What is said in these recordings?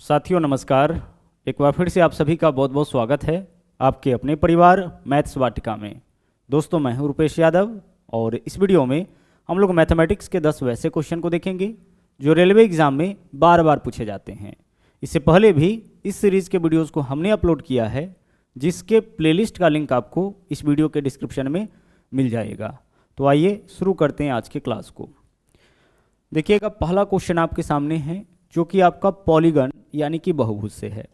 साथियों नमस्कार। एक बार फिर से आप सभी का बहुत बहुत स्वागत है आपके अपने परिवार मैथ्स वाटिका में। दोस्तों मैं हूं रुपेश यादव और इस वीडियो में हम लोग मैथमेटिक्स के 10 वैसे क्वेश्चन को देखेंगे जो रेलवे एग्जाम में बार बार पूछे जाते हैं। इससे पहले भी इस सीरीज़ के वीडियोज़ को हमने अपलोड किया है जिसके प्लेलिस्ट का लिंक आपको इस वीडियो के डिस्क्रिप्शन में मिल जाएगा। तो आइए शुरू करते हैं आज के क्लास को। देखिएगा पहला क्वेश्चन आपके सामने है जो कि आपका पॉलीगन यानी कि बहुभुज से है।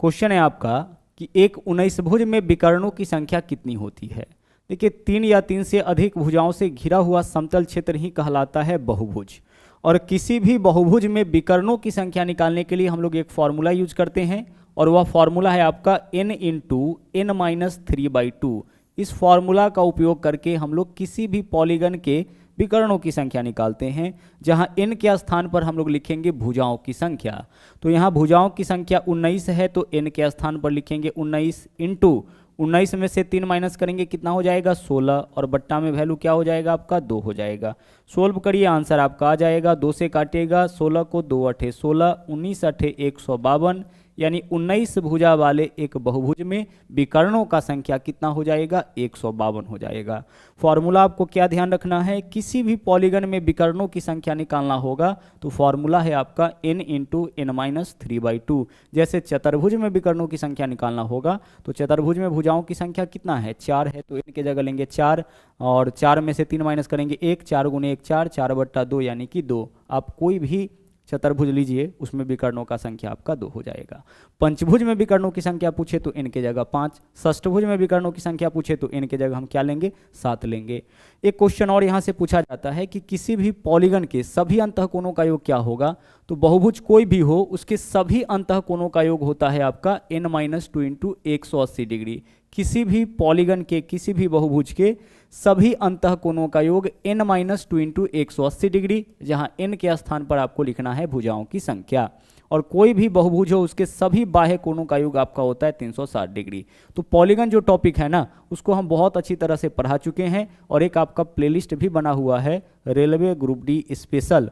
क्वेश्चन है आपका कि एक 19 भुज में विकर्णों की संख्या कितनी होती है। देखिए 3 या 3 से अधिक भुजाओं से घिरा हुआ समतल क्षेत्र ही कहलाता है बहुभुज। और किसी भी बहुभुज में विकर्णों की संख्या निकालने के लिए हम लोग एक फॉर्मूला यूज करते हैं और वह फॉर्मूला है आपका n × n-3/2। इस फॉर्मूला का उपयोग करके हम लोग किसी भी पॉलीगन के विकर्णों की संख्या निकालते हैं, जहां n के स्थान पर हम लोग लिखेंगे भुजाओं की संख्या। तो यहाँ भुजाओं की संख्या 19 है तो n के स्थान पर लिखेंगे 19 × 19 में से 3 माइनस करेंगे कितना हो जाएगा 16 और बट्टा में वैल्यू क्या हो जाएगा आपका 2 हो जाएगा। सोल्व करिए आंसर आपका आ जाएगा 2 से काटिएगा 16 को 2 × 8 16 19 × 8 152 यानी 19 भुजा वाले एक बहुभुज में विकर्णों का संख्या कितना हो जाएगा 152 हो जाएगा। फॉर्मूला आपको क्या ध्यान रखना है, किसी भी पॉलीगन में विकर्णों की संख्या निकालना होगा तो फॉर्मूला है आपका n × n-3/2। जैसे चतुर्भुज में विकर्णों की संख्या निकालना होगा तो चतुर्भुज में भुजाओं की संख्या कितना है 4 है तो n के जगह लेंगे 4 और 4 में से 3 माइनस करेंगे 1 4 × 1 4 4/2 यानी कि 2। आप कोई भी चतुर्भुज लीजिए उसमें विकर्णों का संख्या आपका 2 हो जाएगा। पंचभुज में विकर्णों की संख्या पूछे तो n के जगह 5। षष्ठभुज में विकर्णों की संख्या पूछे तो n के जगह हम क्या लेंगे 7 लेंगे। एक क्वेश्चन और यहाँ से पूछा जाता है कि किसी भी पॉलीगन के सभी अंतःकोणों का योग क्या होगा। तो बहुभुज कोई भी हो उसके सभी अंतःकोणों का योग होता है आपका n-2 × 180 डिग्री। किसी भी पॉलीगन के किसी भी बहुभुज के सभी अंतःकोणों का योग n-2 × 180 डिग्री, जहां n के स्थान पर आपको लिखना है भुजाओं की संख्या। और कोई भी बहुभुज हो उसके सभी बाह्य कोणों का योग आपका होता है 360 डिग्री। तो पॉलीगन जो टॉपिक है ना उसको हम बहुत अच्छी तरह से पढ़ा चुके हैं और एक आपका प्लेलिस्ट भी बना हुआ है रेलवे ग्रुप डी स्पेशल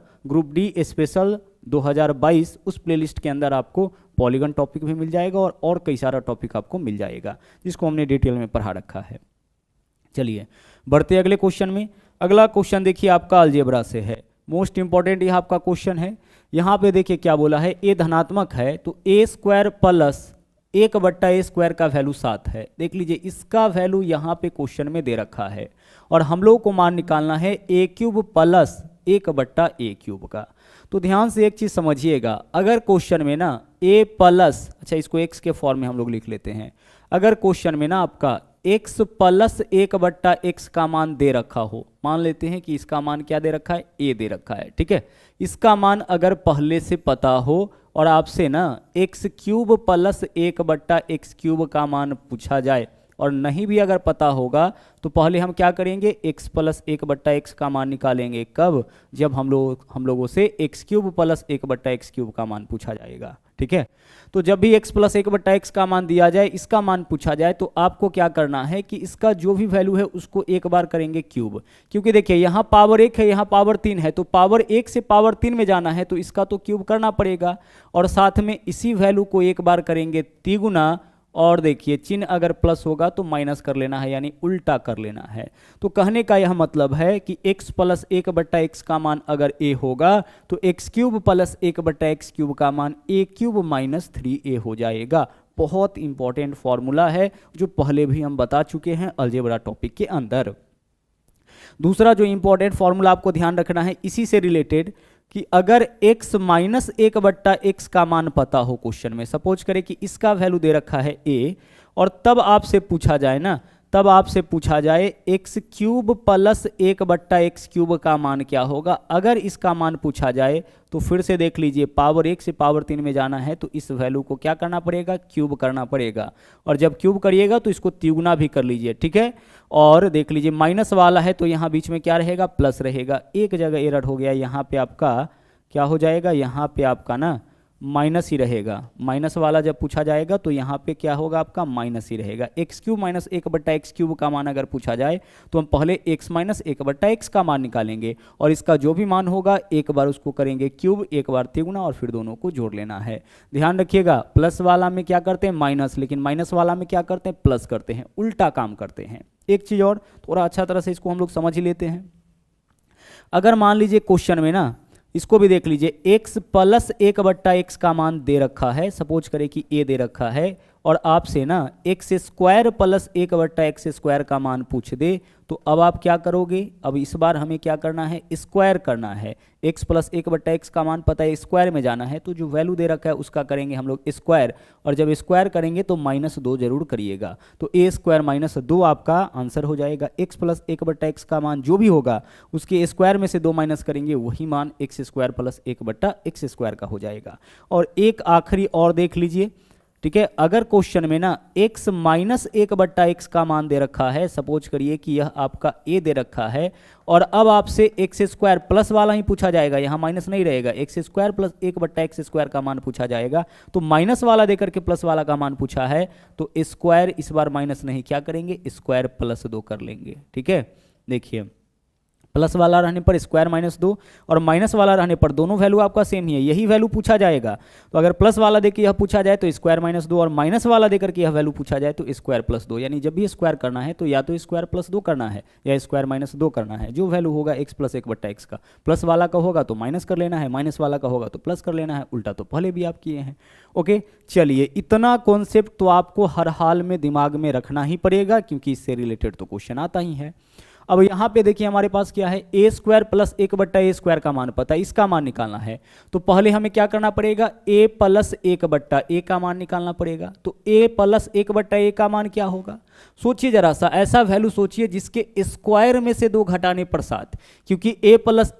2022। उस प्लेलिस्ट के अंदर आपको पॉलीगन टॉपिक भी मिल जाएगा और कई सारा टॉपिक आपको मिल जाएगा जिसको हमने डिटेल में पढ़ा रखा है। चलिए बढ़ते अगले क्वेश्चन में। अगला क्वेश्चन देखिए आपका अलजेब्रा से है, मोस्ट इंपॉर्टेंट यह आपका क्वेश्चन है। यहाँ पे देखिए क्या बोला है, a धनात्मक है तो a² + 1/a² का वैल्यू 7 है। देख लीजिए इसका वैल्यू यहाँ पे क्वेश्चन में दे रखा है और हम लोग को मान निकालना है a³ + 1/a³ का। तो ध्यान से एक चीज समझिएगा, अगर क्वेश्चन में ना a प्लस, अच्छा इसको x के फॉर्म में हम लोग लिख लेते हैं, अगर क्वेश्चन में ना आपका x + 1/x का मान दे रखा हो, मान लेते हैं कि इसका मान क्या दे रखा है a दे रखा है, ठीक है। इसका मान अगर पहले से पता हो और आपसे ना x³ + 1/x³ का मान पूछा जाए और नहीं भी अगर पता होगा तो पहले हम क्या करेंगे x + 1/x का मान निकालेंगे। कब? जब हम लोगों से x³ + 1/x³ का मान पूछा जाएगा, ठीक है। तो जब भी x + 1/x का मान दिया जाए, इसका मान पूछा जाए तो आपको क्या करना है कि इसका जो भी वैल्यू है उसको एक बार करेंगे क्यूब, क्योंकि देखिए यहाँ पावर 1 है यहाँ पावर 3 है तो पावर 1 से पावर 3 में जाना है तो इसका तो क्यूब करना पड़ेगा और साथ में इसी वैल्यू को एक बार करेंगे तिगुना और देखिए चिन्ह अगर प्लस होगा तो माइनस कर लेना है यानी उल्टा कर लेना है। तो कहने का यह मतलब है कि x + 1/x का मान अगर a होगा तो x³ + 1/x³ का मान a³ - 3a हो जाएगा। बहुत इंपॉर्टेंट फॉर्मूला है जो पहले भी हम बता चुके हैं अलजेब्रा टॉपिक के अंदर। दूसरा जो इंपॉर्टेंट फॉर्मूला आपको ध्यान रखना है इसी से रिलेटेड कि अगर x - 1/x का मान पता हो क्वेश्चन में, सपोज करें कि इसका वैल्यू दे रखा है a और तब आपसे पूछा जाए ना, तब आपसे पूछा जाए x³ + 1/x³ का मान क्या होगा। अगर इसका मान पूछा जाए तो फिर से देख लीजिए पावर 1 से पावर 3 में जाना है तो इस वैल्यू को क्या करना पड़ेगा क्यूब करना पड़ेगा और जब क्यूब करिएगा तो इसको तिगुना भी कर लीजिए, ठीक है। और देख लीजिए माइनस वाला है तो यहाँ बीच में क्या रहेगा प्लस रहेगा, एक जगह एरर हो गया, यहाँ पे आपका क्या हो जाएगा, यहाँ पे आपका ना माइनस ही रहेगा। माइनस वाला जब पूछा जाएगा तो यहाँ पे क्या होगा आपका माइनस ही रहेगा। एक्स क्यूब माइनस 1/x³ का मान अगर पूछा जाए तो हम पहले x माइनस 1/x का मान निकालेंगे और इसका जो भी मान होगा एक बार उसको करेंगे क्यूब, एक बार तिगुना और फिर दोनों को जोड़ लेना है। ध्यान रखिएगा प्लस वाला में क्या करते हैं माइनस, लेकिन माइनस वाला में क्या करते हैं प्लस करते हैं, उल्टा काम करते हैं। एक चीज़ और थोड़ा अच्छा तरह से इसको हम लोग समझ ही लेते हैं। अगर मान लीजिए क्वेश्चन में ना इसको भी देख लीजिए x प्लस 1/x का मान दे रखा है, सपोज करें कि a दे रखा है और आपसे ना x स्क्वायर प्लस 1/x² का मान पूछ दे तो अब आप क्या करोगे, अब इस बार हमें क्या करना है स्क्वायर करना है। x प्लस 1/x का मान पता है स्क्वायर में जाना है तो जो वैल्यू दे रखा है उसका करेंगे हम लोग स्क्वायर, और जब स्क्वायर करेंगे तो -2 जरूर करिएगा। तो a² - 2 आपका आंसर हो जाएगा। x प्लस 1/x का मान जो भी होगा उसके स्क्वायर में से 2 माइनस करेंगे वही मान x² प्लस 1/x² का हो जाएगा। और एक आखिरी और देख लीजिए, ठीक है। अगर क्वेश्चन में ना x माइनस 1/x का मान दे रखा है, सपोज करिए कि यह आपका a दे रखा है और अब आपसे x² प्लस वाला ही पूछा जाएगा, यहाँ माइनस नहीं रहेगा, x² प्लस 1/x² का मान पूछा जाएगा तो माइनस वाला देकर के प्लस वाला का मान पूछा है तो स्क्वायर इस बार माइनस नहीं क्या करेंगे स्क्वायर प्लस 2 कर लेंगे। ठीक है, देखिए प्लस वाला रहने पर स्क्वायर -2 और माइनस वाला रहने पर दोनों वैल्यू आपका सेम ही है, यही वैल्यू पूछा जाएगा। तो अगर प्लस वाला देकर यह पूछा जाए तो स्क्वायर -2 और माइनस वाला देकर के यह वैल्यू पूछा जाए तो स्क्वायर प्लस 2, यानी जब भी स्क्वायर करना है तो या तो स्क्वायर प्लस 2 करना है या स्क्वायर -2 करना है। जो वैल्यू होगा x प्लस 1/x का, प्लस वाला का होगा तो माइनस कर लेना है, माइनस वाला का होगा तो प्लस कर लेना है, उल्टा तो पहले भी आप किए हैं। ओके, चलिए इतना कॉन्सेप्ट तो आपको हर हाल में दिमाग में रखना ही पड़ेगा क्योंकि इससे रिलेटेड तो क्वेश्चन आता ही है। अब यहाँ पे देखिए हमारे पास क्या है a² प्लस 1/a² का मान पता है, इसका मान निकालना है तो पहले हमें क्या करना पड़ेगा a प्लस 1/a का मान निकालना पड़ेगा। तो a प्लस 1/a का मान क्या होगा, सोचिए जरा सा, ऐसा वैल्यू सोचिए जिसके स्क्वायर में से 2 घटाने पर 7, क्योंकि a प्लस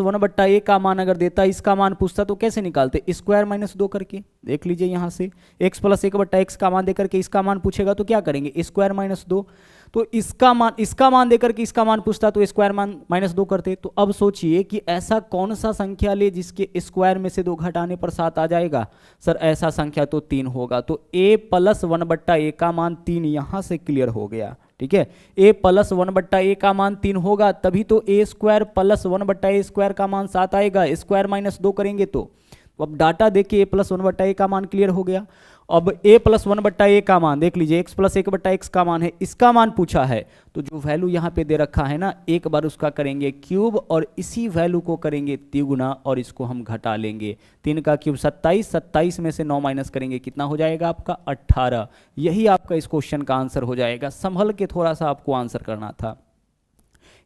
1/a का मान अगर देता इसका मान पूछता तो कैसे निकालते स्क्वायर -2 करके। देख लीजिए यहाँ से x प्लस 1/x का मान देकर के इसका मान पूछेगा तो क्या करेंगे स्क्वायर -2, तो इसका मान देकर के इसका मान पूछता तो स्क्वायर मान -2 करते। तो अब सोचिए कि ऐसा कौन सा संख्या ले जिसके स्क्वायर में से 2 घटाने पर 7 आ जाएगा। सर ऐसा संख्या तो 3 होगा, तो a प्लस 1/a का मान 3 यहाँ से क्लियर हो गया। ठीक है, a प्लस 1/a का मान 3 होगा तभी तो a² प्लस 1/a² का मान 7 आएगा, स्क्वायर -2 करेंगे तो। अब डाटा देखिए a प्लस 1/a का मान क्लियर हो गया। अब a प्लस 1/a का मान देख लीजिए, x प्लस 1/x का मान है, इसका मान पूछा है तो जो वैल्यू यहाँ पे दे रखा है ना एक बार उसका करेंगे क्यूब और इसी वैल्यू को करेंगे तिगुना और इसको हम घटा लेंगे। 3 का क्यूब 27, 27 में से 9 माइनस करेंगे कितना हो जाएगा आपका 18। यही आपका इस क्वेश्चन का आंसर हो जाएगा। संभल के थोड़ा सा आपको आंसर करना था।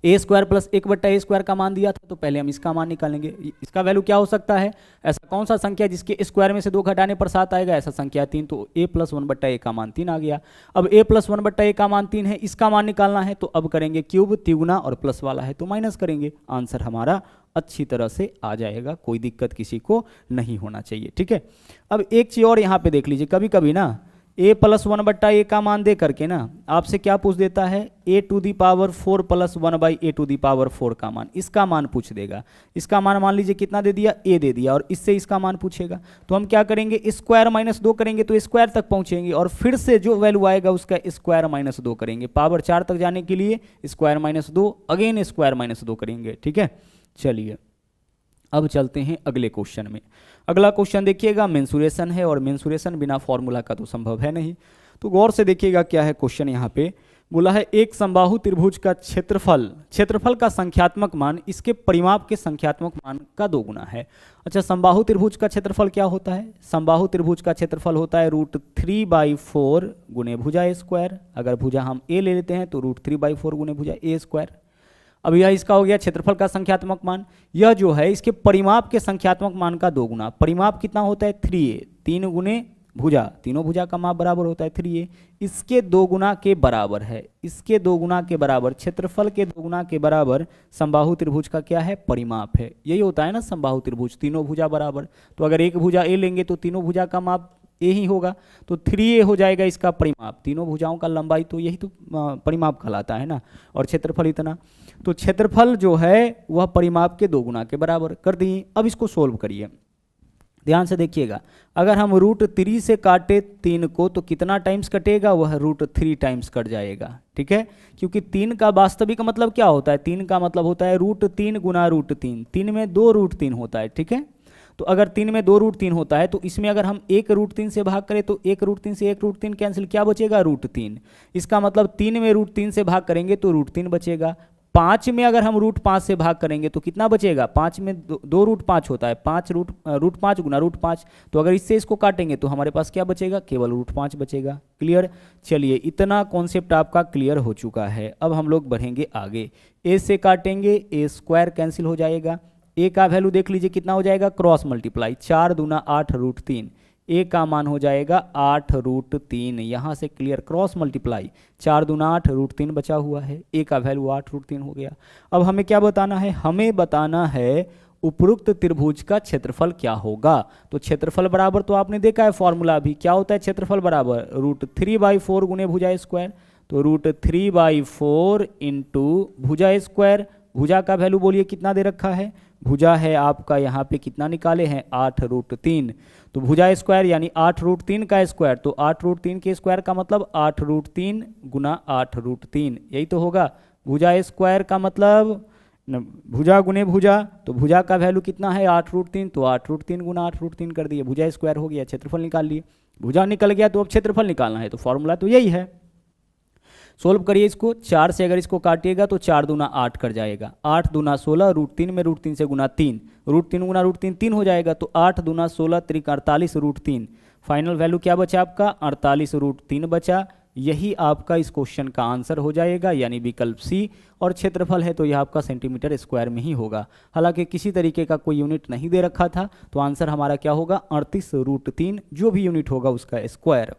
a² प्लस 1/a² का मान दिया था तो पहले हम इसका मान निकालेंगे। इसका वैल्यू क्या हो सकता है, ऐसा कौन सा संख्या जिसके स्क्वायर में से 2 घटाने पर 7 आएगा, ऐसा संख्या 3, तो a प्लस 1/a का मान 3 आ गया। अब a प्लस 1/a का मान 3 है, इसका मान निकालना है तो अब करेंगे क्यूब, तिगुना और प्लस वाला है तो माइनस करेंगे, आंसर हमारा अच्छी तरह से आ जाएगा, कोई दिक्कत किसी को नहीं होना चाहिए। ठीक है, अब एक चीज़ और यहाँ पे देख लीजिए, कभी कभी ना a प्लस 1/a का मान दे करके ना आपसे क्या पूछ देता है a⁴ प्लस 1/a⁴ का मान, इसका मान पूछ देगा। इसका मान मान लीजिए कितना दे दिया a दे दिया और इससे इसका मान पूछेगा तो हम क्या करेंगे स्क्वायर -2 करेंगे तो स्क्वायर तक पहुंचेंगे और फिर से जो वैल्यू आएगा उसका स्क्वायर -2 करेंगे। पावर 4 तक जाने के लिए स्क्वायर -2 अगेन स्क्वायर -2 करेंगे। ठीक है, चलिए अब चलते हैं अगले क्वेश्चन में। अगला क्वेश्चन देखिएगा मेंसुरेशन है और मेंसुरेशन बिना फॉर्मूला का तो संभव है नहीं, तो गौर से देखिएगा क्या है क्वेश्चन। यहाँ पे बोला है एक समबाहु त्रिभुज का क्षेत्रफल का संख्यात्मक मान इसके परिमाप के संख्यात्मक मान का 2 गुना है। अच्छा, समबाहु त्रिभुज का क्षेत्रफल क्या होता है, समबाहु त्रिभुज का क्षेत्रफल होता है √3/4 गुने भुजा a²। अगर भुजा हम a ले लेते हैं तो √3/4 गुने भुजा a²। अब यह इसका हो गया क्षेत्रफल का संख्यात्मक मान। यह जो है इसके परिमाप के संख्यात्मक मान का 2 गुना। परिमाप कितना होता है 3a, 3 गुने भुजा, तीनों भुजा का माप बराबर होता है 3a, इसके 2 गुना के बराबर है, इसके 2 गुना के बराबर, क्षेत्रफल के 2 गुना के बराबर समबाहु त्रिभुज का क्या है परिमाप है। यही होता है ना समबाहु त्रिभुज, तीनों भुजा बराबर। तो अगर एक भुजा a लेंगे तो तीनों भुजा का माप a ही होगा, तो 3a हो जाएगा इसका परिमाप। तीनों भुजाओं का लंबाई तो यही तो परिमाप कहलाता है ना, और क्षेत्रफल इतना, तो क्षेत्रफल जो है वह परिमाप के 2 गुना के बराबर कर दिए। अब इसको सोल्व करिए। ध्यान से देखिएगा, अगर हम √3 से काटे 3 को तो कितना टाइम्स कटेगा, वह √3 टाइम्स कट जाएगा। ठीक है, क्योंकि 3 का वास्तविक मतलब क्या होता है, 3 का मतलब होता है √3 गुना √3, 3 में 2 √3 होता है। ठीक है, तो अगर 3 में 2 √3 होता है तो इसमें अगर हम 1 √3 से भाग करें तो 1 √3 से 1 √3 कैंसिल, क्या बचेगा √3। इसका मतलब 3 में √3 से भाग करेंगे तो √3 बचेगा। 5 में अगर हम √5 से भाग करेंगे तो कितना बचेगा, 5 में 2 √5 होता है, 5 √5 गुना √5, तो अगर इससे इसको काटेंगे तो हमारे पास क्या बचेगा, केवल √5 बचेगा। क्लियर, चलिए इतना कॉन्सेप्ट आपका क्लियर हो चुका है। अब हम लोग बढ़ेंगे आगे, a से काटेंगे a² कैंसिल हो जाएगा, a का वैल्यू देख लीजिए कितना हो जाएगा, क्रॉस मल्टीप्लाई 4 दूना 8 √3, a का मान हो जाएगा 8 √3, यहाँ से क्लियर क्रॉस मल्टीप्लाई 4 दूना 8 √3 बचा हुआ है, a का वैल्यू 8 √3 हो गया। अब हमें क्या बताना है, हमें बताना है उपरोक्त त्रिभुज का क्षेत्रफल क्या होगा। तो क्षेत्रफल बराबर तो आपने देखा है फॉर्मूला भी, क्या होता है क्षेत्रफल बराबर √3/4 गुने भुजा स्क्वायर, तो √3/4 इंटू भुजा स्क्वायर, भुजा का वैल्यू बोलिए कितना दे रखा है, भुजा है आपका यहाँ पे कितना निकाले हैं 8 √3, तो भुजा स्क्वायर यानी 8 √3 का स्क्वायर, तो 8 √3 के स्क्वायर का मतलब 8 √3 गुना 8 √3, यही तो होगा। भुजा स्क्वायर का मतलब भुजा गुने भुजा, तो भुजा का वैल्यू कितना है 8 √3, तो 8 √3 गुना 8 √3 कर दिए, भुजा स्क्वायर हो गया, क्षेत्रफल निकाल लिए। भुजा निकल गया तो अब क्षेत्रफल निकालना है, तो फॉर्मूला तो यही है। सोल्व करिए इसको, 4 से अगर इसको काटिएगा तो 4 दूना 8 कर जाएगा, 8 दूना 16, √3 में √3 से गुना 3, √3 गुना √3 3 हो जाएगा, तो 8 दूना 16 त्रिक 48 √3, फाइनल वैल्यू क्या बचा आपका 48 √3 बचा। यही आपका इस क्वेश्चन का आंसर हो जाएगा, यानी विकल्प सी। और क्षेत्रफल है तो यह आपका सेंटीमीटर स्क्वायर में ही होगा, हालांकि किसी तरीके का कोई यूनिट नहीं दे रखा था, तो आंसर हमारा क्या होगा 38 √3, जो भी यूनिट होगा उसका स्क्वायर।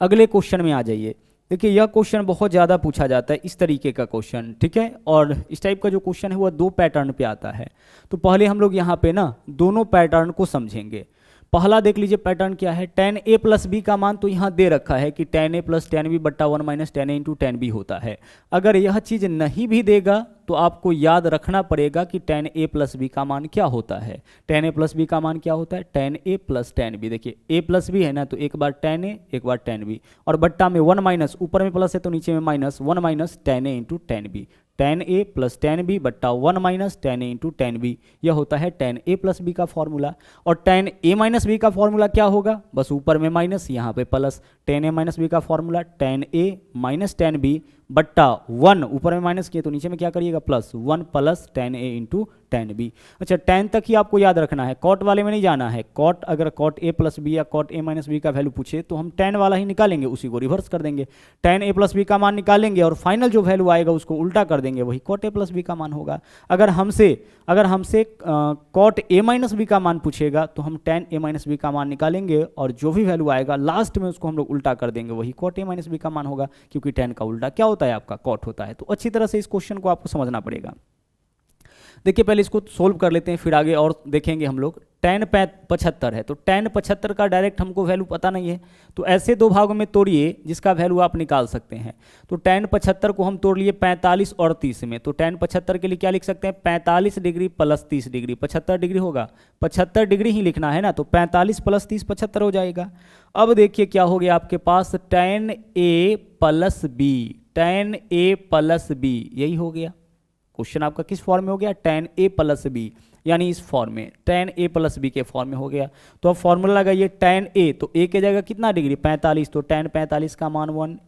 अगले क्वेश्चन में आ जाइए। देखिए यह क्वेश्चन बहुत ज़्यादा पूछा जाता है, इस तरीके का क्वेश्चन, ठीक है, और इस टाइप का जो क्वेश्चन है वह 2 पैटर्न पे आता है। तो पहले हम लोग यहाँ पे ना दोनों पैटर्न को समझेंगे। पहला देख लीजिए पैटर्न क्या है, tan a + b का मान तो यहाँ दे रखा है कि tan a + tan b बट्टा 1 - tan a × tan b होता है। अगर यह चीज़ नहीं भी देगा तो आपको याद रखना पड़ेगा कि tan a + b का मान क्या होता है। tan a + b का मान क्या होता है, tan a + tan b। देखिए a + b है ना, तो एक बार tan a एक बार tan b, और बट्टा में 1 माइनस, ऊपर में प्लस है तो नीचे में minus, 1 - tan a × tan b, tan a + tan b बट्टा 1 - tan a × tan b, यह होता है tan a + b का फॉर्मूला। और tan a - b का फॉर्मूला क्या होगा, बस ऊपर में माइनस यहाँ पे प्लस, tan a - b का formula tan a - tan b बट्टा 1, ऊपर में माइनस किए तो नीचे में क्या करिएगा plus, 1 + tan a × tan b। अच्छा tan तक ही आपको याद रखना है, कॉट वाले में नहीं जाना है। कॉट अगर cot a + b या cot a - b का वैल्यू पूछे तो हम tan वाला ही निकालेंगे, उसी को रिवर्स कर देंगे, tan a + b का मान निकालेंगे और फाइनल जो वैल्यू आएगा उसको उल्टा कर देंगे, वही cot a + b का मान होगा। अगर हमसे cot a - b का मान पूछेगा तो हम tan a - b का मान निकालेंगे और जो भी वैल्यू आएगा लास्ट में उसको हम लोग उल्टा कर देंगे, वही cot a - b का मान होगा, क्योंकि tan का उल्टा क्या होता है आपका cot होता है। तो अच्छी तरह से इस क्वेश्चन को आपको समझना पड़ेगा। देखिए पहले इसको सोल्व कर लेते हैं, फिर आगे और देखेंगे हम लोग। tan 75 है, तो tan 75 का डायरेक्ट हमको वैल्यू पता नहीं है, तो ऐसे 2 भागों में तोड़िए जिसका वैल्यू आप निकाल सकते हैं। तो tan 75 को हम तोड़ लिए 45 और 30 में, तो tan 75 के लिए क्या लिख सकते हैं, 45 डिग्री + 30 डिग्री, 75 डिग्री होगा, 75 डिग्री ही लिखना है ना, तो 45 + 30 75 हो जाएगा। अब देखिए क्या हो गया आपके पास, tan a + b, tan a + b, यही हो गया क्वेश्चन आपका। किस फॉर्म में हो गया, tan a + b, यानी इस फॉर्म में tan a + b के फॉर्म में हो गया। तो अब फॉर्मूला लगाइए, tan a, तो a के जगह कितना डिग्री 45, तो tan 45 का मान 1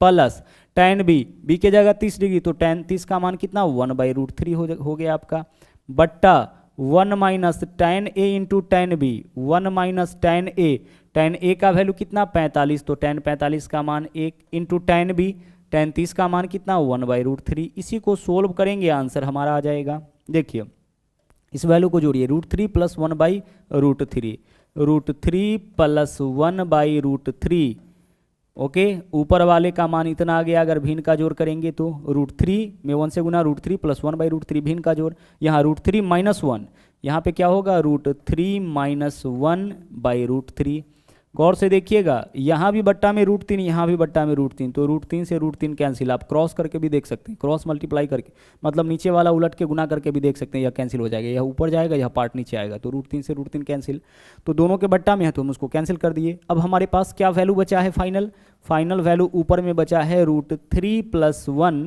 प्लस tan b, b के जगह 30 डिग्री, तो tan 30 का मान कितना 1/√3 हो गया आपका, बट्टा 1 - tan a × tan b, 1 - tan a का वैल्यू कितना 45, तो tan 45 का मान 1 × tan b, tan 30 का मान कितना 1/√3। इसी को सोल्व करेंगे आंसर हमारा आ जाएगा। देखिए इस वैल्यू को जोड़िए, √3 + 1/√3, √3 + 1/√3, ओके, ऊपर वाले का मान इतना आ गया, अगर भिन्न का जोड़ करेंगे तो √3 में 1 से गुना, √3 + 1/√3 भिन्न का जोड़, यहाँ √3 - 1, यहाँ पे क्या होगा √3 - 1/√3, गौर से देखिएगा, यहाँ भी बट्टा में √3, यहाँ भी बट्टा में √3, तो √3 से √3 कैंसिल। आप क्रॉस करके भी देख सकते हैं, क्रॉस मल्टीप्लाई करके, मतलब नीचे वाला उलट के गुना करके भी देख सकते हैं, यह कैंसिल हो जाएगा, यह ऊपर जाएगा, यह पार्ट नीचे आएगा, तो √3 से √3 कैंसिल। तो दोनों के बट्टा में है तो हम उसको कैंसिल कर दिए। अब हमारे पास क्या वैल्यू बचा है फाइनल वैल्यू ऊपर में बचा है √3 + 1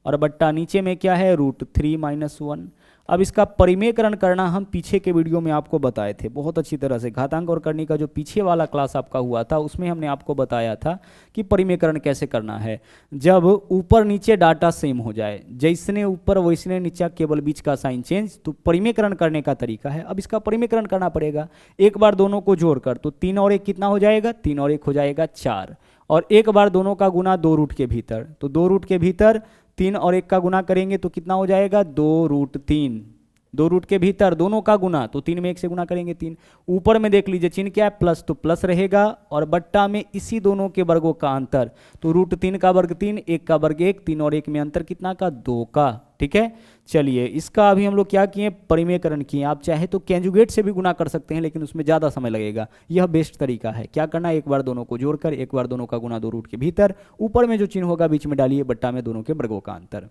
और बट्टा नीचे में क्या है √3 - 1। अब इसका परिमेयकरण करना हम पीछे के वीडियो में आपको बताए थे बहुत अच्छी तरह से। घातांक और करनी का जो पीछे वाला क्लास आपका हुआ था उसमें हमने आपको बताया था कि परिमेयकरण कैसे करना है। जब ऊपर नीचे डाटा सेम हो जाए, जैसने ऊपर वैसने नीचे, केवल बीच का साइन चेंज, तो परिमेयकरण करने का तरीका है। अब इसका परिमेयकरण करना पड़ेगा। एक बार दोनों को जोड़कर, तो 3 और 1 कितना हो जाएगा, 3 और 1 हो जाएगा 4, और एक बार दोनों का गुना 2 रूट के भीतर, तो 2 रूट के भीतर 3 और 1 का गुना करेंगे तो कितना हो जाएगा 2√3, 2 रूट के भीतर दोनों का गुना, तो 3 में 1 से गुना करेंगे 3। ऊपर में देख लीजिए चिन्ह क्या है प्लस, तो प्लस रहेगा, और बट्टा में इसी दोनों के वर्गों का अंतर, तो √3 का वर्ग 3, 1 का वर्ग 1, 3 और 1 में अंतर कितना का 2 का। ठीक है, चलिए इसका अभी हम लोग क्या किए, परिमेयकरण किए। आप चाहे तो कैंजुगेट से भी गुना कर सकते हैं, लेकिन उसमें ज़्यादा समय लगेगा। यह बेस्ट तरीका है। क्या करना है, एक बार दोनों को जोड़कर, एक बार दोनों का गुना 2 रूट के भीतर, ऊपर में जो चिन्ह होगा बीच में डालिए, बट्टा में दोनों के वर्गों का अंतर।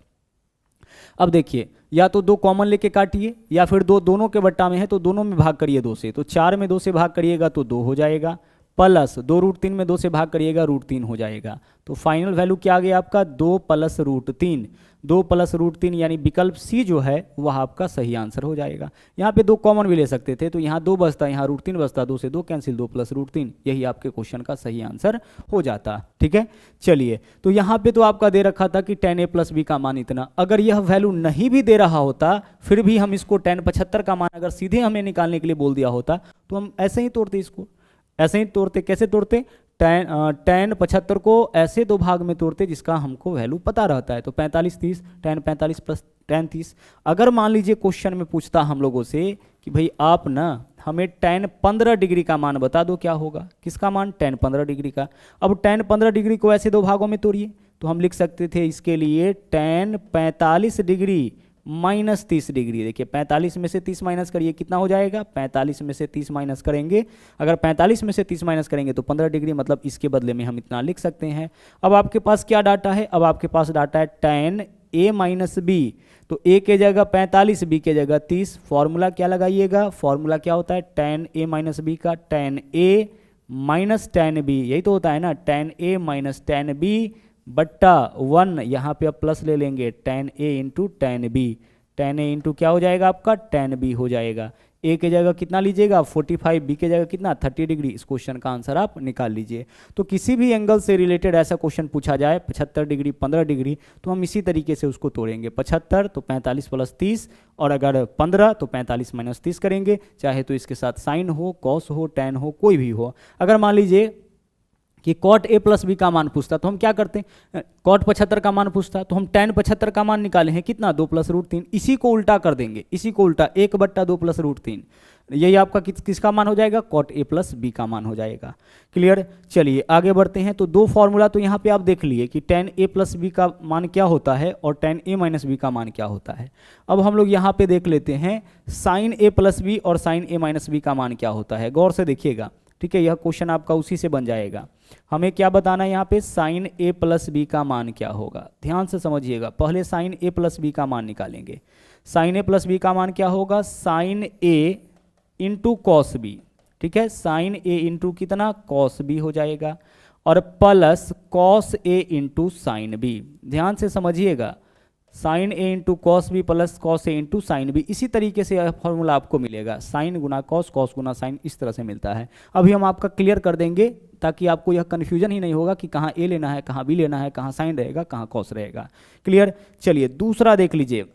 अब देखिए, या तो 2 कॉमन लेके काटिए, या फिर दोनों के बट्टा में है तो दोनों में भाग करिए 2 से, तो 4 में 2 से भाग करिएगा तो 2 हो जाएगा, प्लस 2√3 में 2 से भाग करिएगा √3 हो जाएगा। तो फाइनल वैल्यू क्या आ गया आपका 2 + √3, 2 + √3, यानी विकल्प सी जो है वह आपका सही आंसर हो जाएगा। यहाँ पे 2 कॉमन भी ले सकते थे, तो यहाँ 2 बचता, यहाँ √3 बचता, 2 से 2 कैंसिल, 2 + √3, यही आपके क्वेश्चन का सही आंसर हो जाता। ठीक है, चलिए तो यहाँ पे तो आपका दे रखा था कि tan a + b का मान इतना। अगर यह वैल्यू नहीं भी दे रहा होता, फिर भी हम इसको tan 75 का मान अगर सीधे हमें निकालने के लिए बोल दिया होता, तो हम ऐसे ही तोड़ते, इसको ऐसे ही तोड़ते। कैसे तोड़ते, tan 75 को ऐसे 2 भाग में तोड़ते जिसका हमको वैल्यू पता रहता है, तो 45 30, tan 45 + tan 30। अगर मान लीजिए क्वेश्चन में पूछता हम लोगों से कि भाई आप ना हमें tan 15 डिग्री का मान बता दो, क्या होगा, किसका मान, tan 15 डिग्री का। अब tan 15 डिग्री को ऐसे 2 भागों में तोड़िए, तो हम लिख सकते थे इसके लिए tan 45 डिग्री - 30 डिग्री। देखिए 45 में से 30 माइनस करिए, कितना हो जाएगा, 45 में से 30 माइनस करेंगे, अगर 45 में से 30 माइनस करेंगे तो 15 डिग्री, मतलब इसके बदले में हम इतना लिख सकते हैं। अब आपके पास क्या डाटा है, अब आपके पास डाटा है tan a - b, तो a के जगह 45, b के जगह 30। फॉर्मूला क्या लगाइएगा, फॉर्मूला क्या होता है, tan a - b का tan a - tan b, यही तो होता है ना, tan a - tan b बट्टा 1, यहाँ पे अब प्लस ले लेंगे, tan a × tan b, tan a into क्या हो जाएगा आपका tan b हो जाएगा। a के जगह कितना लीजिएगा 45, b के जगह कितना 30 डिग्री। इस क्वेश्चन का आंसर आप निकाल लीजिए। तो किसी भी एंगल से रिलेटेड ऐसा क्वेश्चन पूछा जाए 75 डिग्री 15 डिग्री, तो हम इसी तरीके से उसको तोड़ेंगे। 75 तो 45 + 30, और अगर 15 तो 45 - 30 करेंगे, चाहे तो इसके साथ साइन हो, कॉस हो, टैन हो, कोई भी हो। अगर मान लीजिए कि cot a + b का मान पूछता तो हम क्या करते, cot 75 का मान पूछता तो हम tan 75 का मान निकाले हैं कितना 2 + √3, इसी को उल्टा कर देंगे, इसी को उल्टा 1/2 + √3, यही आपका किसका मान हो जाएगा, cot a + b का मान हो जाएगा। क्लियर, चलिए आगे बढ़ते हैं। तो 2 फॉर्मूला तो यहाँ पे आप देख लिए कि tan a + b का मान क्या होता है और tan a - b का मान क्या होता है। अब हम लोग यहाँ पे देख लेते हैं sin a + b और sin a - b का मान क्या होता है। गौर से देखिएगा, ठीक है, यह क्वेश्चन आपका उसी से बन जाएगा। हमें क्या बताना है यहाँ पे, sin a + b का मान क्या होगा, ध्यान से समझिएगा। पहले sin a + b का मान निकालेंगे। sin a + b का मान क्या होगा, sin a × cos b, ठीक है, sin a × कितना cos b हो जाएगा, और plus cos a × sin b। ध्यान से समझिएगा, sin a × cos b plus cos a × sin b, इसी तरीके से फॉर्मूला आपको मिलेगा, sin गुना cos, cos गुना sin, इस तरह से मिलता है। अभी हम आपका क्लियर कर देंगे ताकि आपको यह कन्फ्यूजन ही नहीं होगा कि कहाँ a लेना है, कहाँ b लेना है, कहाँ sin रहेगा, कहाँ cos रहेगा। क्लियर, चलिए दूसरा देख लीजिए।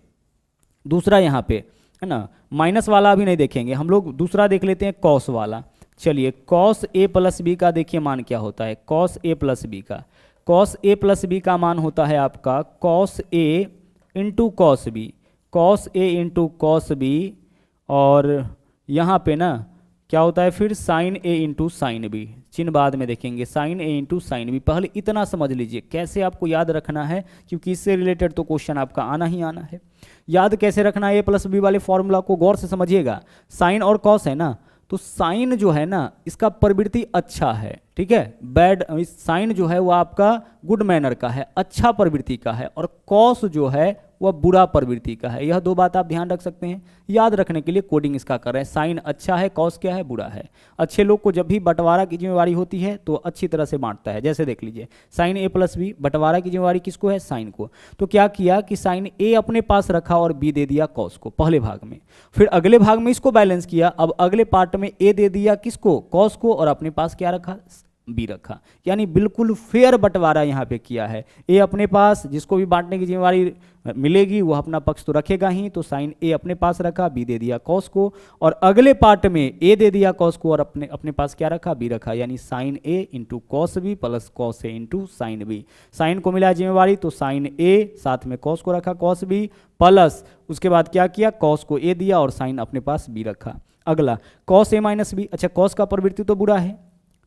दूसरा यहाँ पे है ना, माइनस वाला अभी नहीं देखेंगे हम लोग, दूसरा देख लेते हैं cos वाला। चलिए cos a + b का देखिए मान क्या होता है, cos a + b का, cos a + b का मान होता है आपका cos a × cos b, cos a × cos b, और यहाँ पे ना क्या होता है फिर sin a × sin b, चिन्ह बाद में देखेंगे, sin a × sin b। पहले इतना समझ लीजिए कैसे आपको याद रखना है, क्योंकि इससे रिलेटेड तो क्वेश्चन आपका आना ही आना है। याद कैसे रखना है a + b वाले फॉर्मूला को, गौर से समझिएगा। साइन और कॉस है ना, तो साइन जो है ना इसका प्रवृत्ति अच्छा है, ठीक है। बैड साइन जो है वो आपका गुड मैनर का है, अच्छा प्रवृत्ति का है, और कॉस जो है वह बुरा प्रवृत्ति का है। यह दो बात आप ध्यान रख सकते हैं, याद रखने के लिए कोडिंग इसका कर रहे हैं। साइन अच्छा है, कॉस क्या है, बुरा है। अच्छे लोग को जब भी बंटवारा की जिम्मेवारी होती है तो अच्छी तरह से बांटता है। जैसे देख लीजिए साइन ए प्लस बी, बंटवारा की जिम्मेवारी किसको है, साइन को। तो क्या किया कि साइन ए अपने पास रखा और बी दे दिया कॉस को पहले भाग में, फिर अगले भाग में इसको बैलेंस किया। अब अगले पार्ट में ए दे दिया किसको, कॉस को, और अपने पास क्या रखा, बी रखा। यानी बिल्कुल फेयर बंटवारा यहाँ पे किया है। ए अपने पास, जिसको भी बांटने की जिम्मेवारी मिलेगी वो अपना पक्ष तो रखेगा ही, तो साइन ए अपने पास रखा, बी दे दिया कॉस को, और अगले पार्ट में ए दे दिया कॉस को और अपने पास क्या रखा, बी रखा। यानी sine A into cos B plus cos A into sine B. Sine को मिला जिम्मेवारी तो साइन ए साथ में कॉस को रखा, कॉस बी, प्लस उसके बाद क्या किया, कॉस को ए दिया और साइन अपने पास बी रखा। अगला कॉस ए माइनस बी। अच्छा, कॉस का प्रवृत्ति तो बुरा है,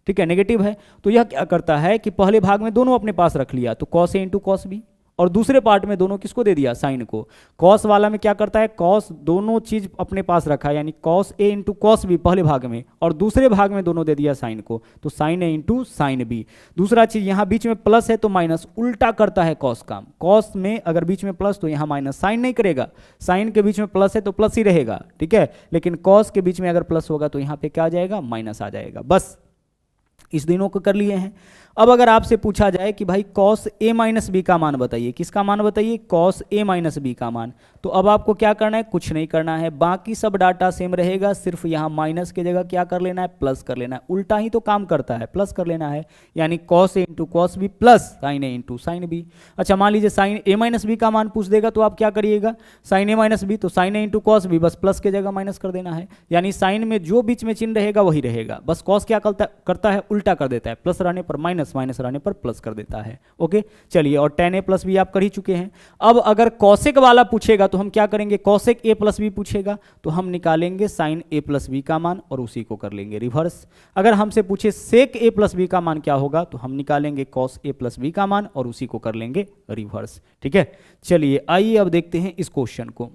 ठीक है, नेगेटिव है। तो यह क्या करता है कि पहले भाग में दोनों अपने पास रख लिया, तो cos A into cos B, और दूसरे पार्ट में दोनों किसको दे दिया, साइन को। कॉस वाला में क्या करता है, कॉस दोनों चीज अपने पास रखा, यानी cos A into cos B पहले भाग में, और दूसरे भाग में दोनों दे दिया साइन को, तो sign A into sine B. दूसरा चीज यहाँ बीच में प्लस है तो माइनस, उल्टा करता है कॉस काम। कॉस में अगर बीच में प्लस तो यहाँ माइनस, साइन नहीं करेगा। साइन के बीच में प्लस है तो प्लस ही रहेगा, ठीक है, लेकिन कॉस के बीच में अगर प्लस होगा तो यहाँ पे क्या आ जाएगा, माइनस आ जाएगा। बस इस दिनों को कर लिए हैं। अब अगर आपसे पूछा जाए कि भाई कॉस ए माइनस बी का मान बताइए, किसका मान बताइए, कॉस ए माइनस बी का मान, तो अब आपको क्या करना है, कुछ नहीं करना है, बाकी सब डाटा सेम रहेगा, सिर्फ यहाँ माइनस की जगह क्या कर लेना है, प्लस कर लेना है। उल्टा ही तो काम करता है, प्लस कर लेना है, यानी cos A into cos B plus sine A into sine B. अच्छा, मान लीजिए साइन ए माइनस बी का मान पूछ देगा तो आप क्या करिएगा, साइन ए माइनस बी, तो sign A into cos B, बस प्लस की जगह माइनस कर देना है। यानी साइन में जो बीच में चिन्ह रहेगा वही रहेगा, बस कॉस क्या करता है, उल्टा कर देता है, प्लस रहने पर माइनस, माइनस रहने पर प्लस कर देता है। ओके, चलिए, और tan a प्लस बी आप कर ही चुके हैं। अब अगर कॉसेक वाला पूछेगा तो हम क्या करेंगे, कॉसेक a प्लस बी पूछेगा तो हम निकालेंगे साइन a प्लस बी का मान और उसी को कर लेंगे रिवर्स। अगर हमसे पूछे सेक a प्लस बी का मान क्या होगा तो हम निकालेंगे कॉस a प्लस बी का मान और उसी को कर लेंगे रिवर्स। ठीक है, चलिए आइए अब देखते हैं इस क्वेश्चन को।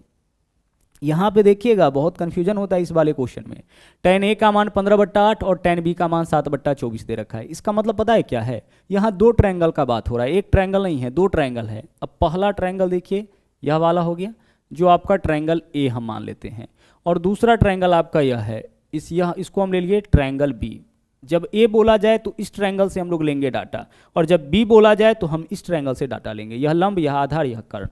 यहाँ पे देखिएगा बहुत कंफ्यूजन होता है इस वाले क्वेश्चन में। tan a का मान 15/8 और tan b का मान 7/24 दे रखा है। इसका मतलब पता है क्या है, यहाँ दो ट्रायंगल का बात हो रहा है, एक ट्रायंगल नहीं है, दो ट्रायंगल है। अब पहला ट्रायंगल देखिए, यह वाला हो गया जो आपका ट्रायंगल a हम मान लेते हैं, और दूसरा ट्रायंगल आपका यह है, इसको हम ले लिए ट्रायंगल b। जब a बोला जाए तो इस ट्रायंगल से हम लोग लेंगे डाटा, और जब b बोला जाए तो हम इस ट्रायंगल से डाटा लेंगे, यह लंब, यह आधार, यह कर्ण।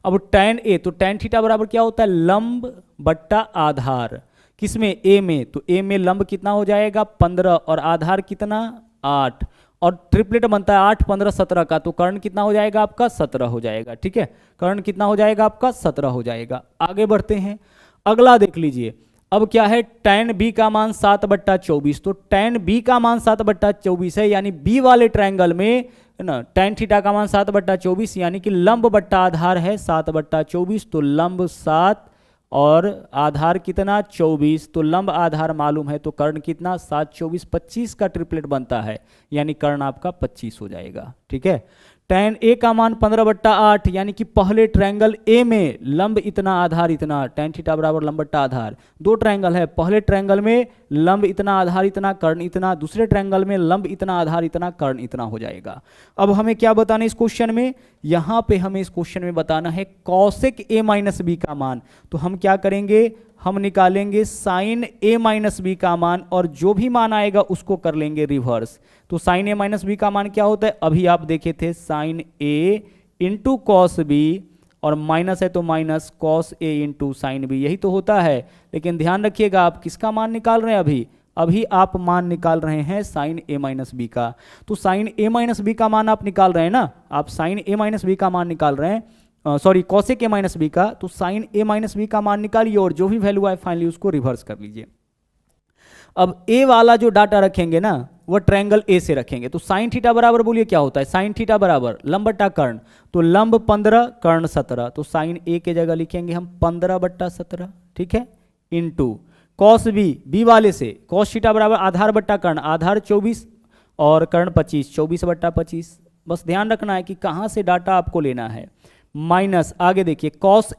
अब tan a, तो tan थीटा बराबर क्या होता है, लंब बट्टा आधार। किसमें, a में, तो a में लंब कितना हो जाएगा 15 और आधार कितना 8, और ट्रिपलेट बनता है 8, 15, 17 का, तो कर्ण कितना हो जाएगा आपका 17 हो जाएगा। ठीक है, कर्ण कितना हो जाएगा आपका 17 हो जाएगा। आगे बढ़ते हैं, अगला देख लीजिए। अब क्या है, tan b का मान 7/24, तो tan b का मान 7/24 है, यानी b वाले ट्रायंगल में ना tan थीटा का मान 7/24, यानी कि लंब बट्टा आधार है 7/24, तो लंब 7 और आधार कितना 24, तो लंब आधार मालूम है, तो कर्ण कितना 7, 24, 25 का ट्रिपलेट बनता है, यानी कर्ण आपका 25 हो जाएगा। ठीक है, tan a का मान 15/8, यानी कि पहले ट्रायंगल a में लंब इतना आधार इतना, tan थीटा बराबर लंब बट्टा आधार। दो ट्रायंगल है, पहले ट्रायंगल में लंब इतना आधार इतना कर्ण इतना, दूसरे ट्रायंगल में लंब इतना आधार इतना कर्ण इतना हो जाएगा। अब हमें क्या बताना है इस क्वेश्चन में, यहाँ पे हमें इस क्वेश्चन में बताना है कॉसेक a माइनस बी का मान। तो हम क्या करेंगे, हम निकालेंगे साइन a माइनस बी का मान, और जो भी मान आएगा उसको कर लेंगे रिवर्स। तो साइन a माइनस बी का मान क्या होता है, अभी आप देखे थे sine a into cos B, और माइनस है तो minus cos a into sine B, यही तो होता है। लेकिन ध्यान रखिएगा आप किसका मान निकाल रहे हैं, अभी आप मान निकाल रहे हैं साइन a माइनस बी का। तो साइन a माइनस बी का मान आप निकाल रहे हैं ना, आप साइन a माइनस बी का मान निकाल रहे हैं, sorry cosec a minus B का, तो साइन a माइनस बी का मान निकालिए और जो भी वैल्यू आए फाइनली उसको रिवर्स कर लीजिए। अब a वाला जो डाटा रखेंगे ना वह ट्रायंगल a से रखेंगे, तो साइन थीटा बराबर बोलिए क्या होता है, साइन थीटा बराबर लंब बट्टा कर्ण, तो लंब 15 कर्ण 17, तो साइन a के जगह लिखेंगे हम 15/17। ठीक है, इंटू कॉस b वाले से, कॉस थीटा बराबर आधार बट्टा कर्ण, आधार 24 और कर्ण 25, 24/25। बस ध्यान रखना है कि कहाँ से डाटा आपको लेना है, माइनस आगे देखिए कॉस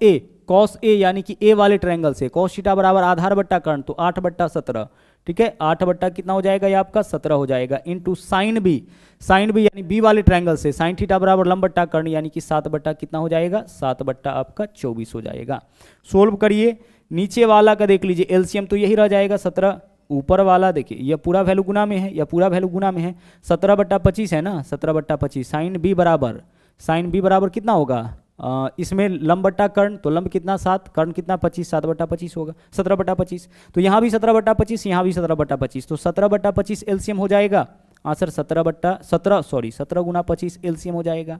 ए यानी कि ए वाले ट्रायंगल से, कॉस थीटा बराबर आधार बट्टा कर्ण, तो 8/17। ठीक है। 8 बट्टा कितना हो जाएगा, ये आपका 17 हो जाएगा, into sine B, sine B यानी बी वाले ट्रायंगल से साइन थीटा बराबर लंब बट्टा कर्ण यानी कि 7 बट्टा कितना हो जाएगा, 7 बट्टा आपका 24 हो जाएगा। सोल्व करिए, नीचे वाला का देख लीजिए एलसीएम तो यही रह जाएगा 17, ऊपर वाला देखिए यह पूरा वैल्यू गुना में है, यह पूरा वैल्यू गुना में है, 17 बट्टा 25 है ना, 17 बट्टा 25, साइन बी बराबर कितना होगा, इसमें लंब बट्टा कर्ण, तो लंब कितना 7, कर्ण कितना 25, 7 बट्टा 25 होगा, 17 बट्टा 25, तो यहाँ भी 17 बट्टा 25, यहाँ भी 17 बट्टा 25, तो 17 बट्टा 25 एलसीएम हो जाएगा आंसर 17 गुना 25 एलसीएम हो जाएगा।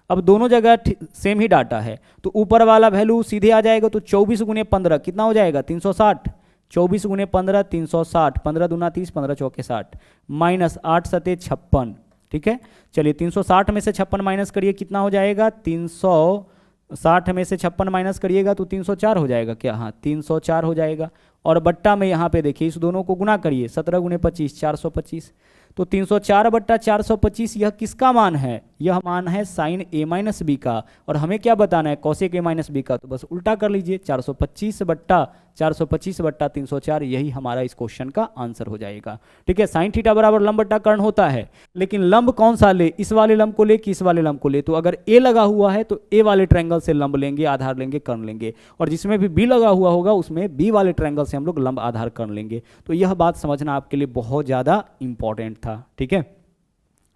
अब दोनों जगह सेम ही डाटा है तो ऊपर वाला वैल्यू सीधे आ जाएगा, तो 24 गुने 15 कितना हो जाएगा 360, 24 गुने 15 360, 15 दूना 30, 15 चौके 60, माइनस 8 सते 56, ठीक है। चलिए 360 में से 56 माइनस करिए कितना हो जाएगा, 360 में से 56 माइनस करिएगा तो 304 हो जाएगा क्या, हाँ 304 हो जाएगा। और बट्टा में यहाँ पे देखिए इस दोनों को गुना करिए, 17 गुने 25 425, तो 304 बट्टा 425 यह किसका मान है, यह मान है साइन ए माइनस बी का, और हमें क्या बताना है कोसेक ए माइनस बी का, तो बस उल्टा कर लीजिए 425 बट्टा 304, यही हमारा इस क्वेश्चन का आंसर हो जाएगा, ठीक है। साइन थीटा बराबर लंब बट्टा कर्ण होता है, लेकिन लंब कौन सा ले, इस वाले लंब को ले कि इस वाले लंब को ले, तो अगर ए लगा हुआ है तो ए वाले ट्रायंगल से लंब लेंगे, आधार लेंगे, कर्ण लेंगे, और जिसमें भी बी लगा हुआ होगा उसमें बी वाले ट्रायंगल से हम लोग लंब आधार कर्ण लेंगे। तो यह बात समझना आपके लिए बहुत ज़्यादा इंपॉर्टेंट था, ठीक है।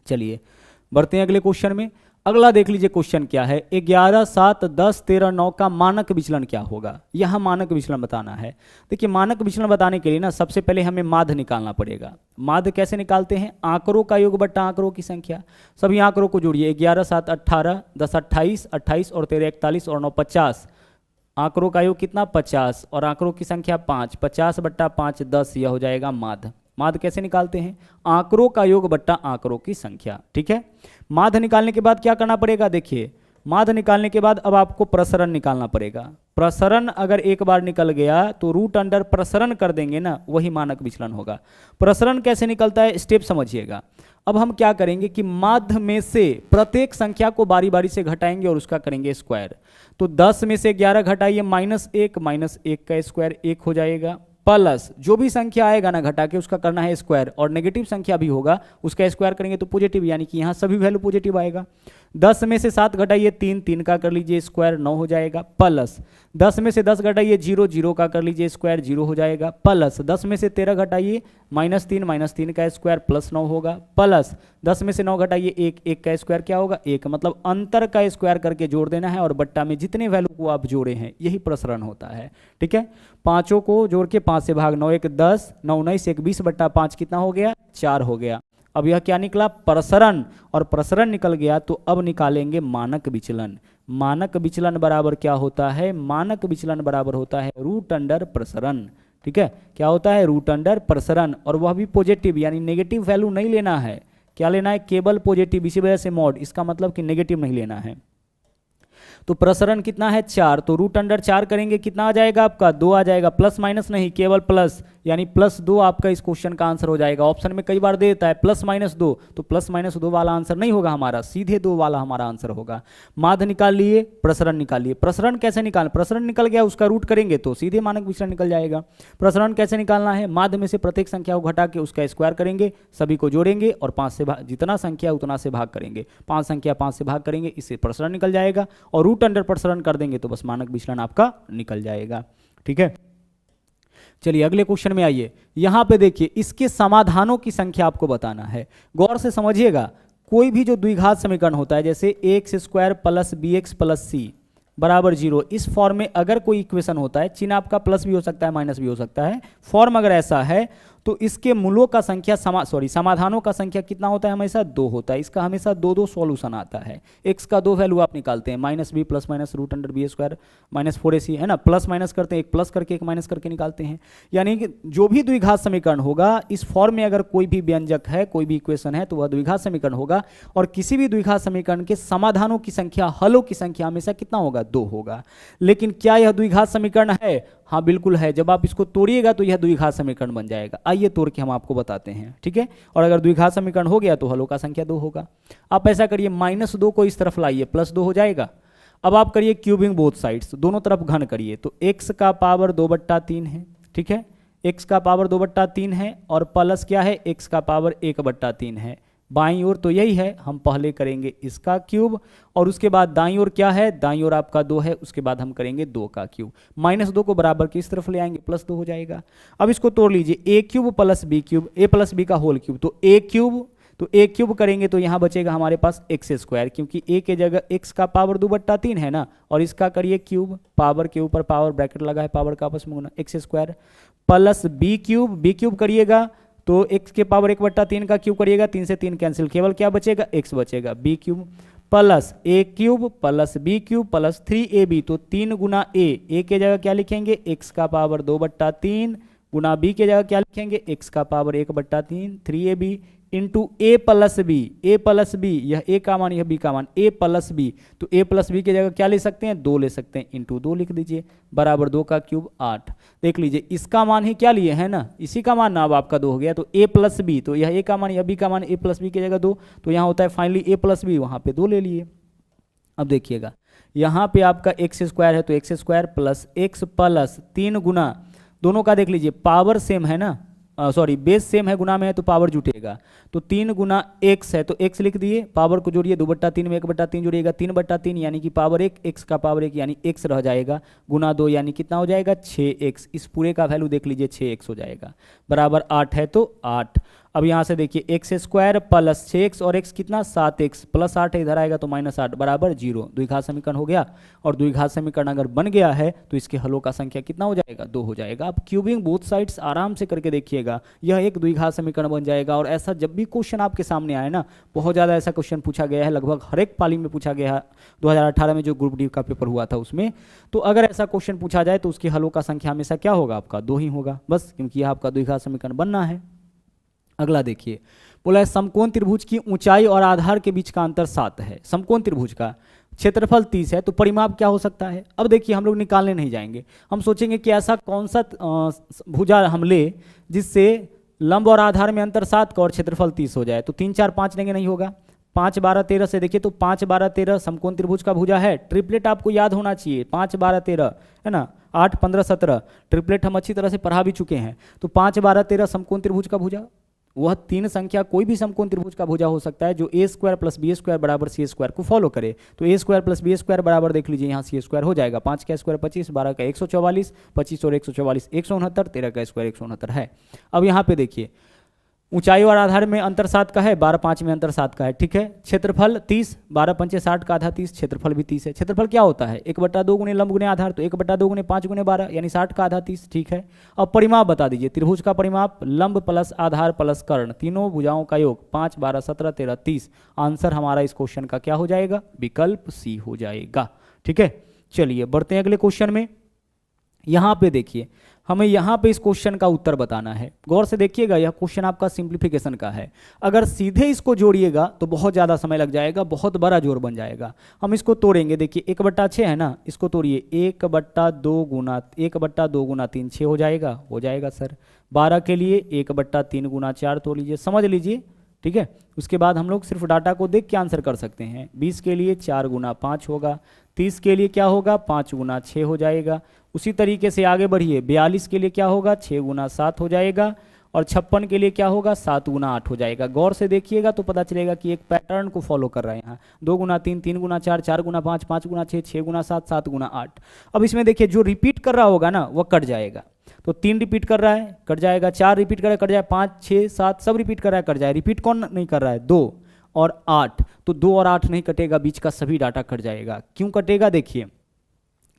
चलिए बढ़ते हैं अगले क्वेश्चन में। अगला देख लीजिए क्वेश्चन क्या है, 11, 7, 10, 13, 9 का मानक विचलन क्या होगा, यह मानक विचलन बताना है। देखिए मानक विचलन बताने के लिए ना सबसे पहले हमें माध्य निकालना पड़ेगा। माध्य कैसे निकालते हैं, आंकड़ों का योग बट्टा आंकड़ों की संख्या, सभी आंकड़ों को जोड़िए, 11, 7, 18, 10, 28, 28 और 13, 41 और 9, 50, आंकड़ों का योग कितना 50 और आंकड़ों की संख्या 5, 50 बट्टा 5 10, यह हो जाएगा माध्य। माध्य कैसे निकालते हैं, आंकड़ों का योग बट्टा आंकड़ों की संख्या, ठीक है। माध्य निकालने के बाद क्या करना पड़ेगा, देखिए माध्य निकालने के बाद अब आपको प्रसरण निकालना पड़ेगा। प्रसरण अगर एक बार निकल गया तो रूट अंडर प्रसरण कर देंगे ना, वही मानक विचलन होगा। प्रसरण कैसे निकलता है स्टेप समझिएगा। अब हम क्या करेंगे कि माध्य में से प्रत्येक संख्या को बारी बारी से घटाएंगे और उसका करेंगे स्क्वायर। तो 10 में से 11 घटाइए -1 का स्क्वायर 1 हो जाएगा, प्लस जो भी संख्या आएगा ना घटा के उसका करना है स्क्वायर, और नेगेटिव संख्या भी होगा उसका स्क्वायर करेंगे तो पॉजिटिव, यानी कि यहाँ सभी वैल्यू पॉजिटिव आएगा। 10 में से 7 घटाइए 3 का कर लीजिए स्क्वायर 9 हो जाएगा, प्लस 10 में से 10 घटाइए 0 का कर लीजिए स्क्वायर 0 हो जाएगा, प्लस 10 में से 13 घटाइए -3 का स्क्वायर +9 होगा, प्लस 10 में से 9 घटाइए 1 का स्क्वायर क्या होगा 1, मतलब अंतर का स्क्वायर करके जोड़ देना है और बट्टा में जितने वैल्यू को आप जोड़े हैं यही प्रसरण होता है, ठीक है। पांचों को जोड़ के 5 से भाग, 9 1 10, 9 19 1 20 बट्टा 5 कितना हो गया 4 हो गया। अब यह क्या निकला प्रसरण, और प्रसरण निकल गया तो अब निकालेंगे मानक विचलन। मानक विचलन बराबर क्या होता है, मानक विचलन बराबर होता है रूट अंडर प्रसरण, ठीक है। क्या होता है रूट अंडर प्रसरण, और वह भी पॉजिटिव, यानी नेगेटिव वैल्यू नहीं लेना है, क्या लेना है केवल पॉजिटिव, इसी वजह से मॉड, इसका मतलब कि नेगेटिव नहीं लेना है। तो प्रसरण कितना है 4, तो रूट अंडर 4 करेंगे कितना आ जाएगा आपका 2 आ जाएगा, प्लस माइनस नहीं केवल प्लस, यानी +2 आपका इस क्वेश्चन का आंसर हो जाएगा। ऑप्शन में कई बार दे देता है +-2, तो +-2 वाला आंसर नहीं होगा हमारा, सीधे 2 वाला हमारा आंसर होगा। माध्य निकाल लिए, प्रसरण निकालिए। प्रसरण कैसे निकाल, प्रसरण निकल गया उसका रूट करेंगे तो सीधे मानक विचलन निकल जाएगा। प्रसरण कैसे निकालना है, माध्य में से प्रत्येक संख्या को घटा के उसका स्क्वायर करेंगे, सभी को जोड़ेंगे और 5 से जितना संख्या उतना से भाग करेंगे, 5 संख्या 5 से भाग करेंगे, इससे प्रसरण निकल जाएगा, और रूट अंडर प्रसरण कर देंगे तो बस मानक विचलन आपका निकल जाएगा, ठीक है। चलिए अगले क्वेश्चन में आइए। यहां पे देखिए इसके समाधानों की संख्या आपको बताना है, गौर से समझिएगा। कोई भी जो द्विघात समीकरण होता है जैसे x² + bx + c बराबर 0, इस फॉर्म में अगर कोई इक्वेशन होता है, चिन्ह आपका प्लस भी हो सकता है माइनस भी हो सकता है, फॉर्म अगर ऐसा है तो इसके मूलों का संख्या समाधानों का संख्या कितना होता है हमेशा 2 होता है। इसका हमेशा 2 सॉल्यूशन आता है। x का 2 वैल्यू आप निकालते हैं -b + root under b² -4ac है ना, प्लस माइनस करते हैं, एक प्लस करके एक माइनस करके निकालते हैं। यानी कि जो भी द्विघात समीकरण होगा इस फॉर्म में अगर कोई भी व्यंजक है, कोई भी इक्वेशन है तो वह द्विघात समीकरण होगा, और किसी भी द्विघात समीकरण के समाधानों की संख्या, हलों की संख्या हमेशा कितना होगा 2 होगा। लेकिन क्या यह द्विघात समीकरण है, हाँ बिल्कुल है। जब आप इसको तोड़िएगा तो यह द्विघात समीकरण बन जाएगा। आइए तोड़ के हम आपको बताते हैं, ठीक है। और अगर द्विघात समीकरण हो गया तो हलों का संख्या 2 होगा। आप ऐसा करिए -2 को इस तरफ लाइए, +2 हो जाएगा। अब आप करिए क्यूबिंग बोथ साइड्स, दोनों तरफ घन करिए, तो x का पावर 2/3 है, ठीक है। x का पावर 2/3 है और प्लस क्या है, x का पावर 1/3 है। बाईं ओर तो यही है, हम पहले करेंगे इसका क्यूब और उसके बाद दाईं ओर क्या है, दाईं ओर आपका 2 है, उसके बाद हम करेंगे 2 का क्यूब। -2 को बराबर की इस तरफ ले आएंगे, +2 हो जाएगा। अब इसको तोड़ लीजिए, a cube plus b cube, a plus b का होल क्यूब, तो a क्यूब, तो a क्यूब करेंगे तो यहाँ बचेगा हमारे पास x², क्योंकि a के जगह x का पावर 2/3 है ना, और इसका करिए क्यूब, पावर के ऊपर पावर ब्रैकेट लगा है, पावर का आपस में गुना, x² प्लस b क्यूब करिएगा तो x के पावर 1/3 का क्यूब करिएगा, 3 से 3 कैंसिल, केवल क्या बचेगा, x बचेगा, b cube plus a cube plus b cube plus 3ab, तो 3 गुना a के जगह क्या लिखेंगे, x का पावर 2/3 गुना b के जगह क्या लिखेंगे, x का power 1/3, 3ab into a plus B, यह a का मान यह b का मान, a प्लस बी, तो a प्लस बी की जगह क्या ले सकते हैं, 2 ले सकते हैं, इंटू 2 लिख दीजिए, बराबर 2 का क्यूब 8। देख लीजिए इसका मान ही क्या लिए है ना, इसी का मान ना, अब आपका 2 हो गया, तो a प्लस बी, तो यह a का मान यह b का मान, a प्लस बी की जगह 2, तो यहाँ होता है फाइनली a प्लस बी, वहाँ पे 2 ले लिए। अब देखिएगा यहाँ पे आपका x² है तो x² प्लस x प्लस 3 गुना, दोनों का देख लीजिए पावर सेम है ना, सॉरी बेस सेम है, गुना में है तो पावर जुटेगा, तो 3 गुना x है तो x लिख दिए, पावर को जोड़िए, 2/3 में 1/3 जोड़िएगा, 3/3 यानी कि पावर 1, x का पावर 1 यानी x रह जाएगा, गुना 2 यानी कितना हो जाएगा, 6x, इस पूरे का वैल्यू देख लीजिए 6x हो जाएगा, बराबर 8 है तो 8। अब यहाँ से देखिए x² प्लस 6x और x कितना, 7x प्लस 8 है, इधर आएगा तो -8 बराबर 0, द्विघात समीकरण हो गया। और द्विघात समीकरण अगर बन गया है तो इसके हलों का संख्या कितना हो जाएगा, 2 हो जाएगा। आप क्यूबिंग बोथ साइड्स आराम से करके देखिएगा, यह एक द्विघात समीकरण बन जाएगा। और ऐसा जब भी क्वेश्चन आपके सामने आए ना, बहुत ज़्यादा ऐसा क्वेश्चन पूछा गया है, लगभग हर एक पाली में पूछा गया है, 2018 में जो ग्रुप डी का पेपर हुआ था उसमें, तो अगर ऐसा क्वेश्चन पूछा जाए तो उसके हलों का संख्या हमेशा क्या होगा, आपका 2 ही होगा बस, क्योंकि यह आपका द्विघात समीकरण बनना है। अगला देखिए, बोला है समकोण त्रिभुज की ऊंचाई और आधार के बीच का अंतर 7 है। समकोण त्रिभुज का क्षेत्रफल 30 है, तो परिमाप क्या हो सकता है। अब देखिए हम लोग निकालने नहीं जाएंगे, हम सोचेंगे कि ऐसा कौन सा भुजा हम ले जिससे लंब और आधार में अंतर 7 का और क्षेत्रफल 30 हो जाए। तो 3 4 5 लेंगे, नहीं होगा। 5 12 13 से देखिए तो 5 12 13 समकोण त्रिभुज का भुजा है। ट्रिपलेट आपको याद होना चाहिए, 5 12 13 है ना, 8 15 17 ट्रिपलेट हम अच्छी तरह से पढ़ा भी चुके हैं। तो 5 12 13 समकोण त्रिभुज का भुजा, वह 3 संख्या कोई भी समकोण त्रिभुज का भुजा हो सकता है जो a² + b² बराबर c² को फॉलो करे। तो a² + b² बराबर देख लीजिए यहाँ c² हो जाएगा, 5 का स्क्वायर 25, 12 का 144, 25 और 144 169, 13 का स्क्वायर 169 है। अब यहाँ पे देखिए ऊंचाई और आधार में अंतर 7 का है, 12 5 में अंतर 7 का है, ठीक है। क्षेत्रफल 30, 12 पंचे 60 का आधा 30, क्षेत्रफल भी 30 है। क्षेत्रफल क्या होता है, 1/2 गुणे लंब गुणे आधार, तो 1/2 गुणे 5 गुणे 12 यानी 60 का आधा 30, ठीक है। अब परिमाप बता दीजिए, त्रिभुज का परिमाप लंब प्लस आधार प्लस कर्ण, तीनों भुजाओं का योग 5 12 17 13 30। आंसर हमारा इस क्वेश्चन का क्या हो जाएगा, विकल्प सी हो जाएगा, ठीक है। चलिए बढ़ते हैं अगले क्वेश्चन में। यहाँ पे देखिए हमें यहाँ पे इस क्वेश्चन का उत्तर बताना है। गौर से देखिएगा, यह क्वेश्चन आपका सिंप्लीफिकेशन का है। अगर सीधे इसको जोड़िएगा तो बहुत ज़्यादा समय लग जाएगा, बहुत बड़ा जोड़ बन जाएगा। हम इसको तोड़ेंगे, देखिए 1/6 है ना, इसको तोड़िए 1/2 गुना 3 6 हो जाएगा सर। 12 के लिए 1/3 गुना 4 तोड़ लीजिए, समझ लीजिए, ठीक है। उसके बाद हम लोग सिर्फ डाटा को देख के आंसर कर सकते हैं। 20 के लिए 4 गुना 5 होगा, 30 के लिए क्या होगा, 5 गुना 6 हो जाएगा। उसी तरीके से आगे बढ़िए, 42 के लिए क्या होगा, 6 गुना 7 हो जाएगा, और 56 के लिए क्या होगा, 7 गुना 8 हो जाएगा। गौर से देखिएगा तो पता चलेगा कि एक पैटर्न को फॉलो कर रहे हैं यहाँ, 2 गुना 3 3 गुना 4 4 गुना 5 5 गुना 6 6 गुना 7 7 गुना 8। अब इसमें देखिए जो रिपीट कर रहा होगा ना वह कट जाएगा, तो 3 रिपीट कर रहा है कट जाएगा, 4 रिपीट कर रहा है कट जाएगा, 5 6 7 सब रिपीट कर रहा है कट जाएगा। रिपीट कौन नहीं कर रहा है, 2 और 8, तो 2 और 8 नहीं कटेगा, बीच का सभी डाटा कट जाएगा। क्यों कटेगा, देखिए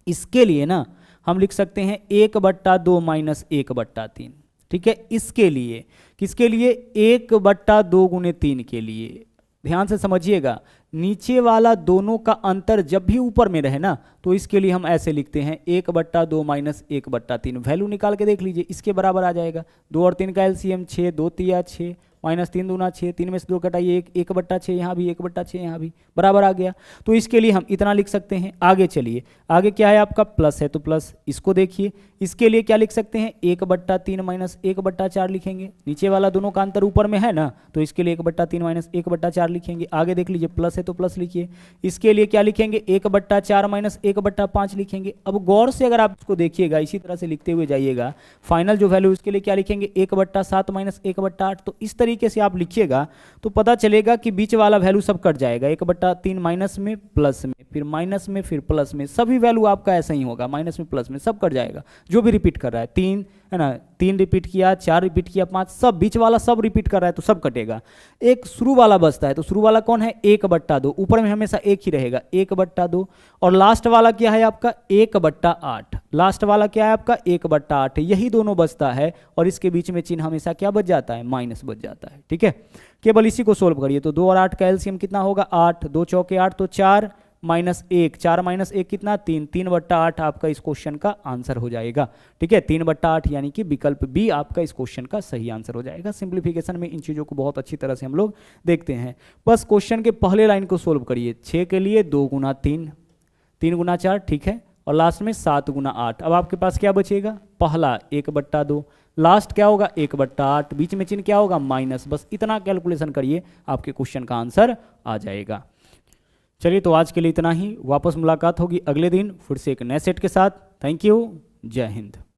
इसके लिए ना हम लिख सकते हैं 1/2 माइनस 1/3, ठीक है। इसके लिए किसके लिए, 1/2 गुने 3 के लिए। ध्यान से समझिएगा, नीचे वाला दोनों का अंतर जब भी ऊपर में रहे ना तो इसके लिए हम ऐसे लिखते हैं 1/2 माइनस 1/3। वैल्यू निकाल के देख लीजिए, इसके बराबर आ जाएगा। 2 और 3 का एलसीएम 6, 2 3 6 -3 दूना 6, 3 में से 2 घटाइए 1, 1/6 यहाँ भी, 1/6 यहाँ भी, बराबर आ गया। तो इसके लिए हम इतना लिख सकते हैं। आगे चलिए, आगे क्या है आपका प्लस है तो प्लस, इसको देखिए, इसके लिए क्या लिख सकते हैं 1/3 माइनस 1/4 लिखेंगे। नीचे वाला दोनों का अंतर ऊपर में है ना, तो इसके लिए 1/3 माइनस 1/4 लिखेंगे। आगे देख लीजिए, प्लस है तो प्लस लिखिए, इसके लिए क्या लिखेंगे 1/4 माइनस 1/5 लिखेंगे। अब गौर से अगर आप इसको देखिएगा, इसी तरह से लिखते हुए जाइएगा, फाइनल जो वैल्यू इसके लिए क्या लिखेंगे 1/7 माइनस 1/8। तो इस तरीके से आप लिखिएगा तो पता चलेगा कि बीच वाला वैल्यू सब कट जाएगा, 1/3 माइनस में प्लस में, फिर माइनस में, फिर प्लस में, सभी वैल्यू आपका ऐसा ही होगा, माइनस में प्लस में सब कट जाएगा। जो भी रिपीट कर रहा है 3 है ना, 3 रिपीट किया, 4 रिपीट किया, 5, सब बीच वाला सब रिपीट कर रहा है तो सब कटेगा। एक शुरू वाला बचता है, तो शुरू वाला कौन है 1/2, ऊपर में हमेशा एक ही रहेगा 1/2, और लास्ट वाला क्या है आपका 1/8, लास्ट वाला क्या है आपका 1/8, यही दोनों बचता है और इसके बीच में चिन्ह हमेशा क्या बच जाता है, माइनस बच जाता है। ठीक है, केवल इसी को सोल्व करिए। तो 2 और 8 का एलसीएम कितना होगा 8, 2 चौके 8 तो 4 माइनस 1, 4 माइनस 1 कितना 3, 3/8 आपका इस क्वेश्चन का आंसर हो जाएगा। ठीक है, 3/8 यानी कि विकल्प बी आपका इस क्वेश्चन का सही आंसर हो जाएगा। सिंप्लीफिकेशन में इन चीज़ों को बहुत अच्छी तरह से हम लोग देखते हैं। बस क्वेश्चन के पहले लाइन को सोल्व करिए, 6 के लिए 2 गुना 3, 3 गुना 4, ठीक है, और लास्ट में 7 गुना 8। अब आपके पास क्या बचेगा, पहला 1/2, लास्ट क्या होगा 1/8, बीच में चिन्ह क्या होगा माइनस। बस इतना कैलकुलेशन करिए, आपके क्वेश्चन का आंसर आ जाएगा। चलिए, तो आज के लिए इतना ही। वापस मुलाकात होगी अगले दिन फिर से एक नए सेट के साथ। थैंक यू, जय हिंद।